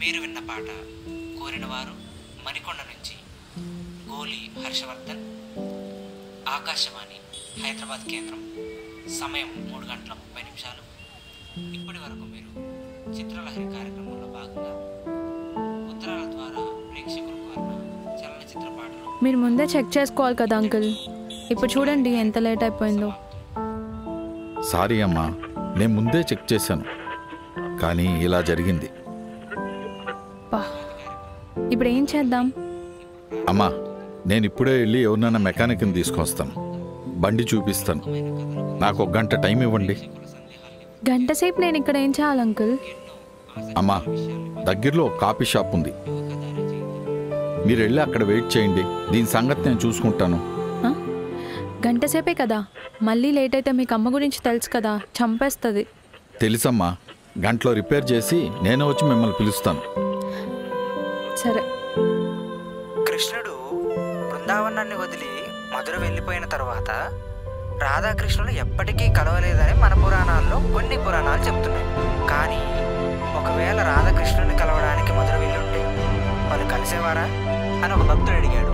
మీరు విన్న పాట కోరిన వారు మణికొండ నుంచి గోలి హర్షవర్ధన్. ఆకాశవాణి హైదరాబాద్ కేంద్రం. సమయం 3:30. ఇప్పటి వరకు మీరు చిత్రలహరి కార్యక్రమంలో భాగంగా ఉత్తరాల ద్వారా ప్రేక్షకులకు అన్న చలనచిత్ర పాటలు మీరు ముందే చెక్ చేసుకోవాలి కదా అంకుల్. ఇప్పుడు చూడండి ఎంత లేట్ అయిపోయిందో. సారీ అమ్మా, నేను ముందే చెక్ చేశాను, కానీ ఇలా జరిగింది. ఇప్పుడు ఏం చేద్దాం? అమ్మా, నేను ఇప్పుడే వెళ్ళి ఎవరినైనా మెకానిక్ని తీసుకొస్తాను, బండి చూపిస్తాను. నాకు 1 గంట టైం ఇవ్వండి. గంట సేపు నేను ఇక్కడ ఏం చేయాలి అంకుల్? అమ్మా, దగ్గరలో కాఫీ షాప్ ఉంది, మీరు వెళ్ళి అక్కడ వెయిట్ చేయండి. దీని సంగతి నేను చూసుకుంటాను. గంట సేపే కదా, మళ్ళీ లేట్ అయితే మీకు అమ్మ గురించి తెలుసు కదా, చంపేస్తుంది. తెలుసమ్మా, గంటలో రిపేర్ చేసి నేను వచ్చి మిమ్మల్ని పిలుస్తాను. సరే. కృష్ణుడు బృందావనాన్ని వదిలి మధుర వెళ్ళిపోయిన తర్వాత రాధాకృష్ణులు ఎప్పటికీ కలవలేదని మన పురాణాల్లో కొన్ని పురాణాలు చెప్తున్నాయి. కానీ ఒకవేళ రాధాకృష్ణుని కలవడానికి మధుర వెళ్ళుంటే వాళ్ళు కలిసేవారా అని ఒక భక్తుడు అడిగాడు.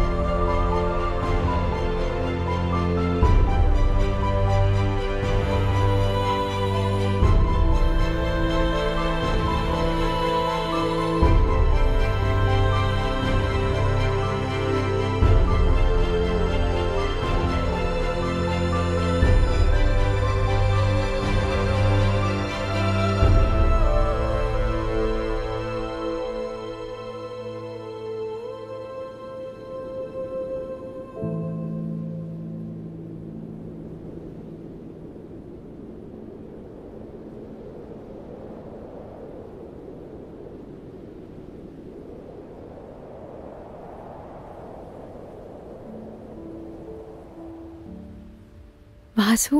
వాసు,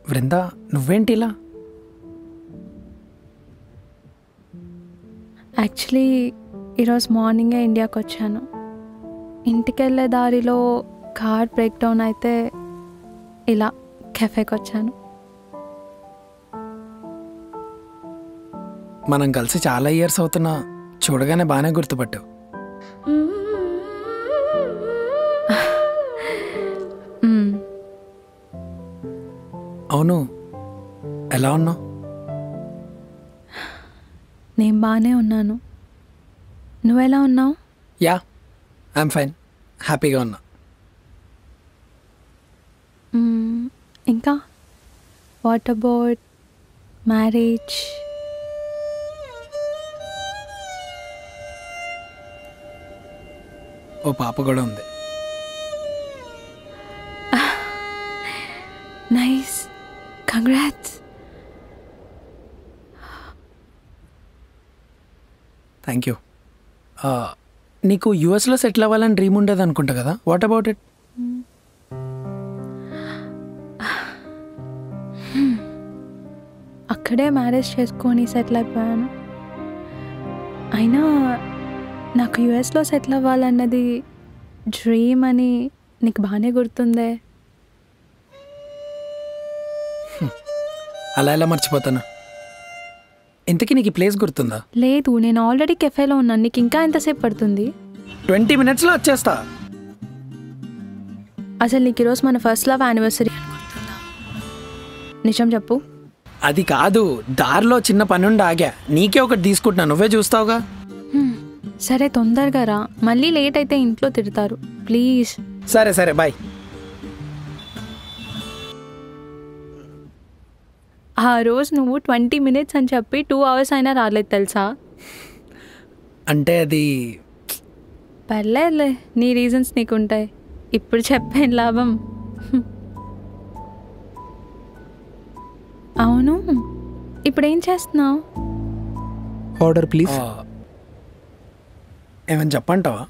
వృందా, నువ్వేంటి ఇలా? యాక్చువల్లీ ఈరోజు మార్నింగే ఇండియాకి వచ్చాను. ఇంటికి వెళ్ళే దారిలో కార్ బ్రేక్ డౌన్ అయితే ఇలా కెఫేకి వచ్చాను. మనం కలిసి చాలా ఇయర్స్ అవుతున్నా, చూడగానే బాగానే గుర్తుపట్టావు. అవును, ఎలా ఉన్నావు? నేను బాగానే ఉన్నాను. నువ్వెలా ఉన్నావు? యా, ఐఎమ్ ఫైన్, హ్యాపీగా ఉన్నా. ఇంకా వాట్ అబౌట్ మ్యారేజ్? ఓ పాప కూడా ఉంది. Nice, congrats. Thank you. నీకు యూఎస్లో సెటిల్ అవ్వాలని డ్రీమ్ ఉండేది అనుకుంటా కదా, వాట్ అబౌట్ ఇట్? అక్కడే మ్యారేజ్ చేసుకొని సెటిల్ అయిపోయాను. అయినా నాకు యూఎస్లో సెటిల్ అవ్వాలన్నది డ్రీమ్ అని నీకు బాగానే గుర్తుందే. అలా ఎలా మర్చిపోతాను? ఇంతకీ నీకు ఈ ప్లేస్ గుర్తుందా? లేదు, నేను ఆల్రెడీ కెఫేలో ఉన్నాను. నీకు ఇంకా ఎంతసేపు పడుతుంది? 20 minutesలో వచ్చేస్తా. అసలు నీకు ఈరోజు మన ఫస్ట్ లవ్ యానివర్సరీ గుర్తుందా? నిజం చెప్పు. అది కాదు, దారిలో చిన్న పని ఉండి ఆగా, నీకే ఒకటి తీసుకుంటున్నా, నువ్వే చూస్తావుగా. సరే, తొందరగా రా, మళ్ళీ లేట్ అయితే ఇంట్లో తిడతారు. ప్లీజ్. సరే సరే, బాయ్. ఆ రోజు నువ్వు 20 minutes అని చెప్పి 2 hours అయినా రాలేదు తెలుసా? అంటే అది పర్లేదులే, నీ రీజన్స్ నీకుంటాయి. ఇప్పుడు చెప్పేం లాభం? అవును, ఇప్పుడు ఏం చేస్తున్నావు? Order please. ఏమని చెప్పంటావా?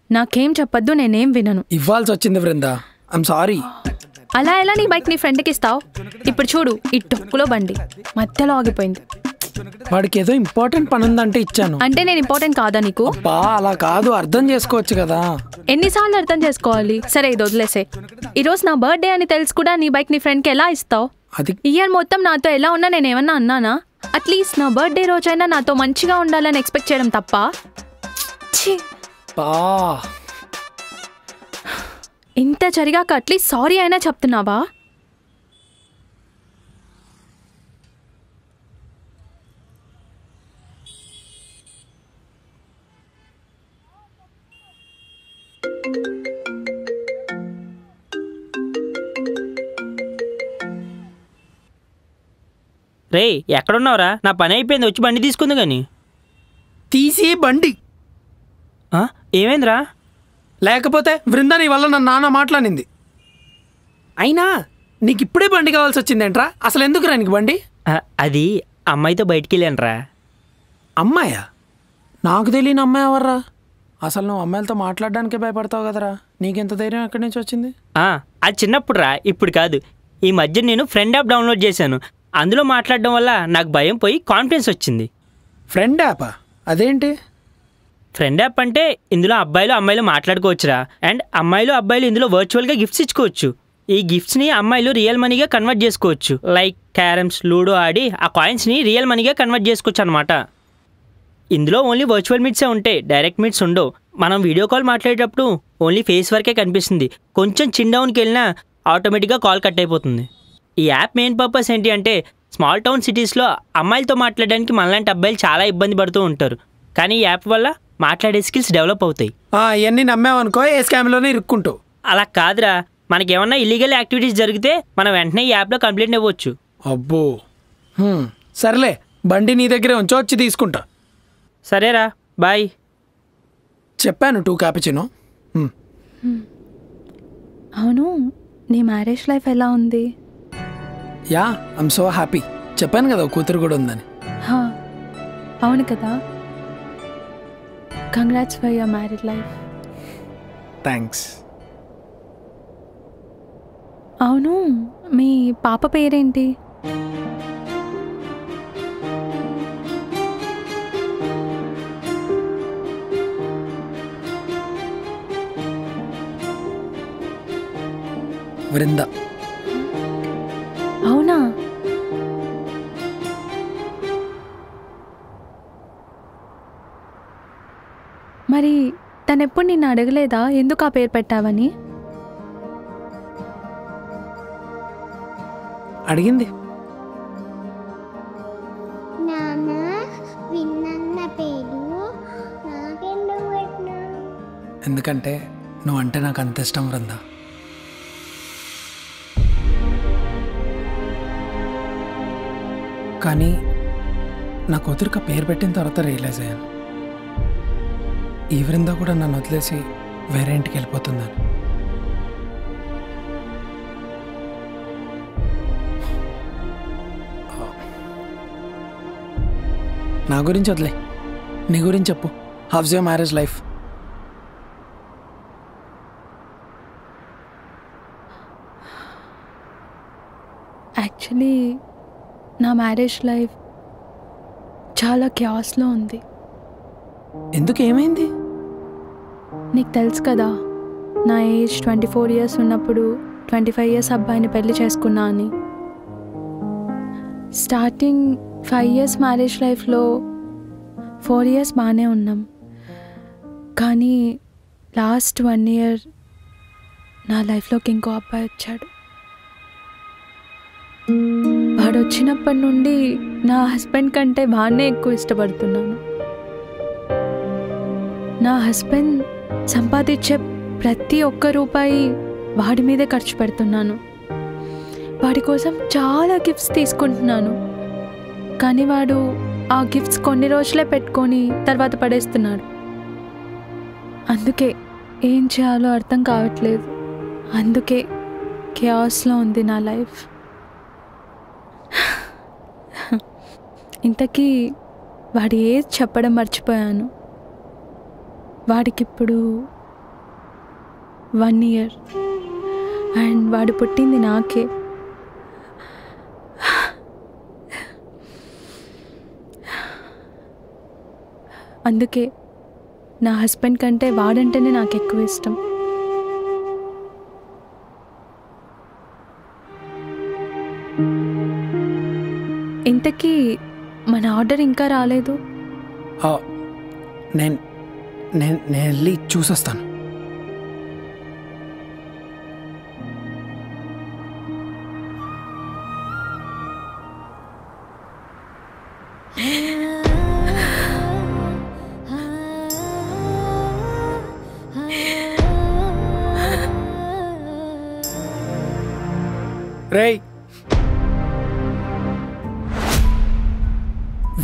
నాకేం చెప్పొద్దు, నేనేం వినను. ఇవ్వాల్సి వచ్చింది వృందా, ఐమ్ సారీ. అలా ఎలా నీ బైక్ నీ ఫ్రెండ్కి ఇస్తావు? ఇప్పుడు చూడు, ఈ టొక్కులో బండి మధ్యలో ఆగిపోయింది. వాడికి ఏదో ఇంపార్టెంట్ పని ఉందంటే ఇచ్చాను. అంటే నేను ఇంపార్టెంట్ కాదా నీకు? అలా కాదు, అర్థం చేసుకోవచ్చు కదా. ఎన్నిసార్లు అర్థం చేసుకోవాలి? సరే, ఇది వదిలేసే. ఈరోజు నా బర్త్డే అని తెలుసు కూడా నీ బైక్ నీ ఫ్రెండ్కి ఎలా ఇస్తావు? అది ఇయర్ మొత్తం నాతో ఎలా ఉన్నా నేను ఏమన్నా అన్నానా? అట్లీస్ట్ నా బర్త్డే రోజైనా నాతో మంచిగా ఉండాలని ఎక్స్పెక్ట్ చేయడం తప్ప. ఛీ, ఇంత జరిగాక అట్లీస్ట్ సారీ అయినా చెప్తున్నావా? రే ఎక్కడున్నావురా? నా పని అయిపోయింది, వచ్చి బండి తీసుకుంది. కానీ తీసి బండి ఏమైందిరా? లేకపోతే బృందా నీ వల్ల నన్ను నాన్న మాట్లాడింది. అయినా నీకు ఇప్పుడే బండి కావాల్సి వచ్చిందేంట్రా? అసలు ఎందుకురా నీకు బండి? అది అమ్మాయితో బయటికి వెళ్ళానురా. అమ్మాయా? నాకు తెలియని అమ్మాయి ఎవర్రా? అసలు నువ్వు అమ్మాయిలతో మాట్లాడడానికే భయపడతావు కదరా. నీకెంత ధైర్యం ఎక్కడి నుంచి వచ్చింది? అది చిన్నప్పుడు రా, ఇప్పుడు కాదు. ఈ మధ్య నేను ఫ్రెండ్ యాప్ డౌన్లోడ్ చేశాను. అందులో మాట్లాడడం వల్ల నాకు భయం పోయి కాన్ఫిడెన్స్ వచ్చింది. ఫ్రెండ్ యాపా? అదేంటి? ఫ్రెండ్ యాప్ అంటే ఇందులో అబ్బాయిలు అమ్మాయిలు మాట్లాడుకోవచ్చురా. అండ్ అమ్మాయిలు అబ్బాయిలు ఇందులో వర్చువల్గా గిఫ్ట్స్ ఇచ్చుకోవచ్చు. ఈ గిఫ్ట్స్ని అమ్మాయిలు రియల్ మనీగా కన్వర్ట్ చేసుకోవచ్చు. లైక్ క్యారమ్స్, లూడో ఆడి ఆ కాయిన్స్ని రియల్ మనీగా కన్వర్ట్ చేసుకోవచ్చు అనమాట. ఇందులో ఓన్లీ వర్చువల్ మీట్సే ఉంటాయి, డైరెక్ట్ మీట్స్ ఉండవు. మనం వీడియో కాల్ మాట్లాడేటప్పుడు ఓన్లీ ఫేస్ వరకే కనిపిస్తుంది. కొంచెం చిన్ డౌన్కి వెళ్ళినా ఆటోమేటిక్గా కాల్ కట్ అయిపోతుంది. ఈ యాప్ మెయిన్ పర్పస్ ఏంటి అంటే స్మాల్ టౌన్ సిటీస్లో అమ్మాయిలతో మాట్లాడడానికి మనలాంటి అబ్బాయిలు చాలా ఇబ్బంది పడుతూ ఉంటారు. కానీ ఈ యాప్ వల్ల మాట్లాడే స్కిల్స్ డెవలప్ అవుతాయి. ఇవన్నీ నమ్మావనుకో ఏ స్కామ్లోనే ఇరుక్కుంటావు. అలా కాదురా, మనకేమన్నా ఇల్లీగల్ యాక్టివిటీస్ జరిగితే మనం వెంటనే ఈ యాప్లో కంప్లైంట్ ఇవ్వచ్చు. అబ్బో, సర్లే బండి నీ దగ్గరే ఉంచో, వచ్చి తీసుకుంటా. సరేరా, బాయ్. చెప్పాను 2 క్యాపుచినో. అవును, నీ మ్యారేజ్ లైఫ్ ఎలా ఉంది? Yeah, I'm so happy. చెప్పాను కదా కూతురు కూడా ఉందని. అవును కదా. Congrats for your married life. Thanks. అవును, మీ పాప పేరేంటి? వృంద. అవునా? మరి తనెప్పుడు నిన్ను అడగలేదా ఎందుకు ఆ పేరు పెట్టావని? అడిగింది. ఎందుకంటే నువ్వంటే నాకు అంత ఇష్టం వృంద. కానీ నా కూతురికి పేరు పెట్టిన తర్వాత రియలైజ్ అయ్యాను, ఈ వృంద కూడా నన్ను వదిలేసి వేరే ఇంటికి వెళ్ళిపోతుందని. నా గురించి వదిలే, నీ గురించి చెప్పు. House your marriage life? Actually నా మ్యారేజ్ లైఫ్ చాలా క్యాస్లో ఉంది. ఎందుకు, ఏమైంది? నీకు తెలుసు కదా, నా ఏజ్ 24 years ఉన్నప్పుడు 25 years అబ్బాయిని పెళ్లి చేసుకున్నా అని. స్టార్టింగ్ 5 years మ్యారేజ్ లైఫ్లో 4 years బాగానే ఉన్నాం. కానీ లాస్ట్ 1 year నా లైఫ్లోకి ఇంకో అబ్బాయి వచ్చాడు. వాడు వచ్చినప్పటి నుండి నా హస్బెండ్ కంటే వాడినే ఎక్కువ ఇష్టపడుతున్నాను. నా హస్బెండ్ సంపాదించే ప్రతి ఒక్క రూపాయి వాడి మీదే ఖర్చు పెడుతున్నాను. వాడి కోసం చాలా గిఫ్ట్స్ తీసుకుంటున్నాను. కానీ వాడు ఆ గిఫ్ట్స్ కొన్ని రోజులే పెట్టుకొని తర్వాత పడేస్తున్నాడు. అందుకే ఏం చేయాలో అర్థం కావట్లేదు. అందుకే క్యాస్లో ఉంది నా లైఫ్. ఇంతకీ వాడి ఏజ్ చెప్పడం మర్చిపోయాను. వాడికిప్పుడు 1 year అండ్ వాడు పుట్టింది నాకే. అందుకే నా హస్బెండ్ కంటే వాడంటేనే నాకు ఎక్కువ ఇష్టం. ఇంతకీ మన ఆర్డర్ ఇంకా రాలేదు. నేను నేను నేను వెళ్ళి చూసొస్తాను. రేయ్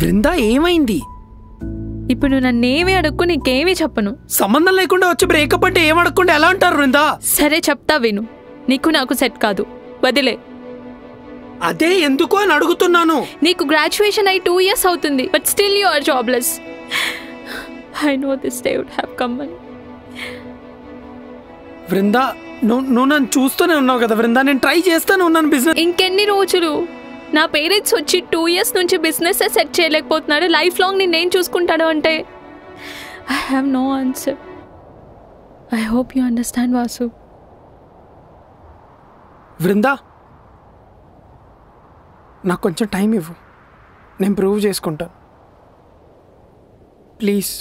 బృందా, ఏమైంది? ఇప్పుడు నన్నేమీ అడుక్కు, నీకేమీ చెప్పను. సంబంధం లేకుండా వచ్చి బ్రేకప్ అంటే ఏం అడగకుండా ఎలా అంటారు బృందా? సరే చెప్తా విను. నీకు నాకు సెట్ కాదు, వదిలే. అదే ఎందుకు అని అడుగుతున్నాను. నీకు గ్రాడ్యుయేషన్ అయి 2 years అవుతుంది, but still you are jobless. I know this day would have come. Brinda, నువ్వు నన్ను చూస్తూనే ఉన్నావు కదా బృందా, నేను ట్రై చేస్తానే ఉన్నాను బిజినెస్. ఇంకెన్ని రోజులు? నా పేరెంట్స్ వచ్చి 2 years నుంచి బిజినెస్ సెట్ చేయలేకపోతున్నాడు. లైఫ్ లాంగ్ నేను చూసుకుంటాడు అంటే I have no answer. I hope you understand Vasu. Brinda, నాకు కొంచెం టైం ఇవ్వు, నేను ప్రూవ్ చేసుకుంటాను ప్లీజ్.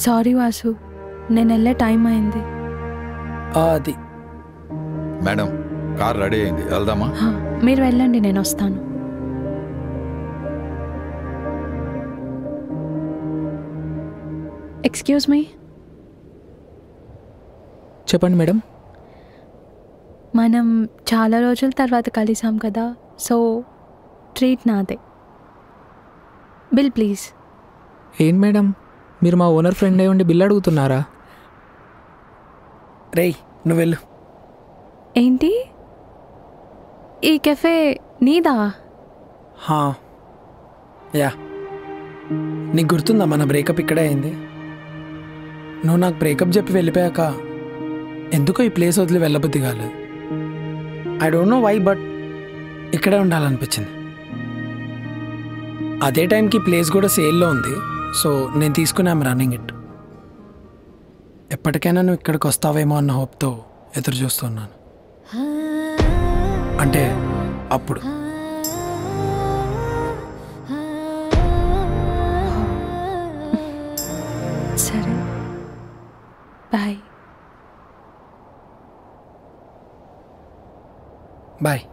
సారీ వాసు, నేను వెళ్ళే టైం అయింది. అది మేడం, కార్ రెడీ అయింది, వెళ్దామా? మీరు వెళ్ళండి, నేను వస్తాను. Excuse me. చెప్పండి మేడం. మనం చాలా రోజుల తర్వాత కలిసాం కదా, సో ట్రీట్ నాదే. Bill please. ఏంటి మేడం, మీరు మా ఓనర్ ఫ్రెండ్ అయ్యి ఉండి బిల్ అడుగుతున్నారా? రేయ్ నువ్వు వెళ్ళు. ఏంటి, ఈ కెఫే నీదా? యా, నీకు గుర్తుందా మన బ్రేకప్ ఇక్కడే అయింది? నువ్వు నాకు బ్రేకప్ చెప్పి వెళ్ళిపోయాక ఎందుకో ఈ ప్లేస్ వదిలి వెళ్ళబుద్ధి కాలేదు. I don't know why, but ఇక్కడే ఉండాలనిపించింది. అదే టైంకి ప్లేస్ కూడా సేల్లో ఉంది, సో నేను తీసుకుని ఐమ్ రన్నింగ్ ఇట్. ఎప్పటికైనా నువ్వు ఇక్కడికి వస్తావేమో అన్న హోప్తో ఎదురు చూస్తున్నాను. అంటే అప్పుడు సరే, బాయ్. బాయ్.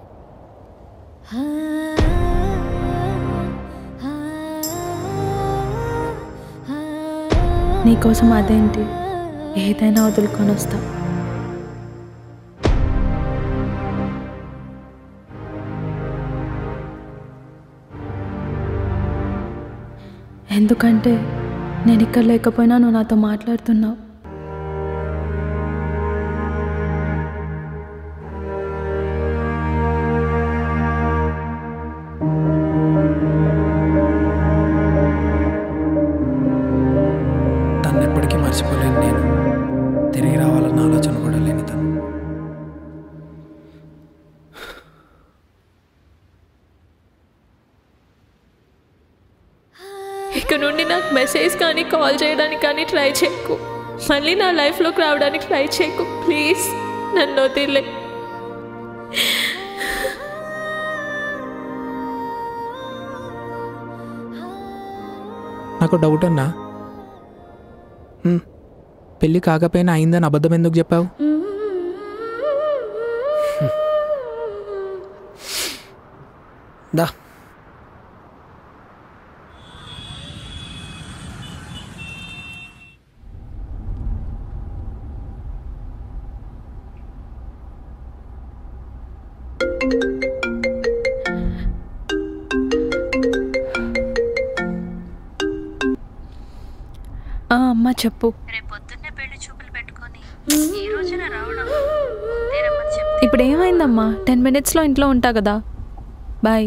నీకోసం అదేంటి, ఏదైనా వదులుకొని వస్తా. ఎందుకంటే నేను ఇక్కడ లేకపోయినా నువ్వు నాతో మాట్లాడుతున్నావు. తను ఎప్పటికీ మర్చిపోలేను నేను. తిరిగి రావాలన్న ఆలోచన కూడా లేని తను. ఇక నుండి నాకు మెసేజ్ కానీ కాల్ చేయడానికి కానీ ట్రై చేయకు. మళ్ళీ నా లైఫ్లోకి రావడానికి ట్రై చేయకు ప్లీజ్. నన్ను వదిలే. నాకు డౌట్ అన్నా, పెళ్ళి కాకపోయినా అయిందని అబద్ధం ఎందుకు చెప్పావు? దా. అమ్మ చెప్పు. రేపొద్దున్నే పెళ్లి చూపులు పెట్టుకొని ఈ రోజున రావడం ఇప్పుడు ఏమైందమ్మా? 10 minutesలో ఇంట్లో ఉంటా కదా. బాయ్.